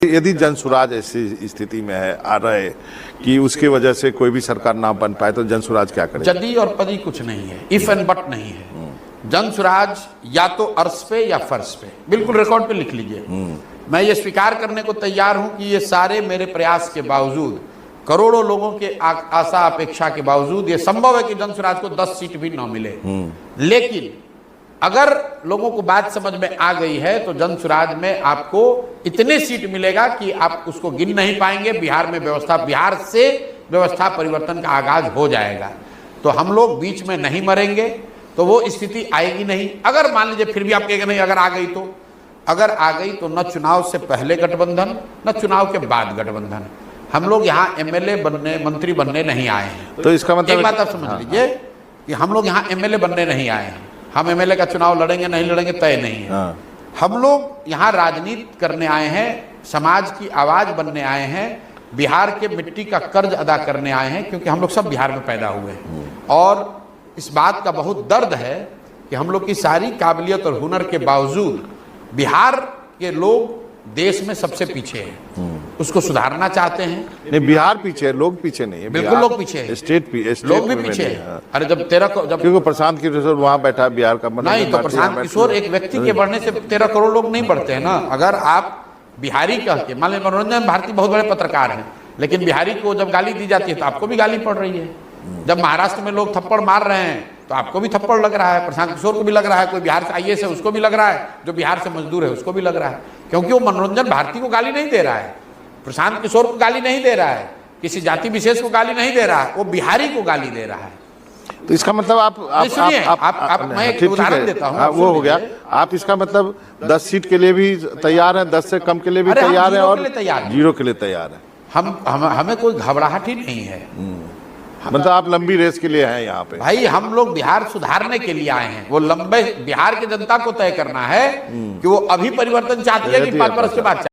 यदि जनसुराज ऐसी स्थिति में है आ रहे कि उसकी वजह से कोई भी सरकार ना बन पाए तो जनसुराज क्या करे? जदी और पदी कुछ नहीं है, इफ एंड बट नहीं है। जनसुराज या तो अर्श पे या फर्श पे, बिल्कुल रिकॉर्ड पे लिख लीजिए। मैं ये स्वीकार करने को तैयार हूं कि ये सारे मेरे प्रयास के बावजूद, करोड़ों लोगों के आशा अपेक्षा के बावजूद ये संभव है कि जनसुराज को 10 सीट भी न मिले। लेकिन अगर लोगों को बात समझ में आ गई है तो जनसुराज में आपको इतने सीट मिलेगा कि आप उसको गिन नहीं पाएंगे। बिहार में बिहार से व्यवस्था परिवर्तन का आगाज हो जाएगा। तो हम लोग बीच में नहीं मरेंगे, तो वो स्थिति आएगी नहीं। अगर मान लीजिए फिर भी आप कहेंगे नहीं, अगर आ गई तो न चुनाव से पहले गठबंधन न चुनाव के बाद गठबंधन। हम लोग यहाँ एमएलए बनने, मंत्री बनने नहीं आए हैं। तो इसका मतलब एक बात आप समझ लीजिए कि हम लोग यहाँ एमएलए बनने नहीं आए हैं। हम एमएलए का चुनाव लड़ेंगे नहीं लड़ेंगे तय नहीं है। हम लोग यहाँ राजनीति करने आए हैं, समाज की आवाज बनने आए हैं, बिहार के मिट्टी का कर्ज अदा करने आए हैं, क्योंकि हम लोग सब बिहार में पैदा हुए हैं। और इस बात का बहुत दर्द है कि हम लोग की सारी काबिलियत और हुनर के बावजूद बिहार के लोग देश में सबसे पीछे हैं। उसको सुधारना चाहते हैं। नहीं, बिहार पीछे है, लोग पीछे नहीं है। बिल्कुल लोग पीछे हैं, स्टेट लोग भी पीछे हैं। अरे जब क्योंकि प्रशांत किशोर वहाँ बैठा है बिहार का, नहीं तो प्रशांत किशोर एक व्यक्ति के बढ़ने से 13 करोड़ लोग नहीं बढ़ते हैं ना। अगर आप बिहारी कह के, मान लीजिए मनोरंजन भारती बहुत बड़े पत्रकार हैं, लेकिन बिहारी को जब गाली दी जाती है तो आपको भी गाली पड़ रही है। जब महाराष्ट्र में लोग थप्पड़ मार रहे हैं तो आपको भी थप्पड़ लग रहा है, प्रशांत किशोर को भी लग रहा है, कोई बिहार से आईएएस है उसको भी लग रहा है, जो बिहार से मजदूर है उसको भी लग रहा है। क्योंकि वो मनोरंजन भारती को गाली नहीं दे रहा है, प्रशांत किशोर को गाली नहीं दे रहा है, किसी जाति विशेष को गाली नहीं दे रहा है, वो बिहारी को गाली दे रहा है। तो इसका मतलब मैं एक उदाहरण देता हूं, वो हो गया। आप इसका मतलब 10 सीट के लिए भी तैयार हैं, 10 से कम के लिए भी तैयार है, और 0 के लिए तैयार है। हमें कोई घबराहट ही नहीं है। मतलब आप लंबी रेस के लिए हैं यहाँ पे? भाई हम लोग बिहार सुधारने के लिए आए हैं। वो लंबे बिहार की जनता को तय करना है कि वो अभी परिवर्तन चाहती है कि 5 वर्ष के बाद।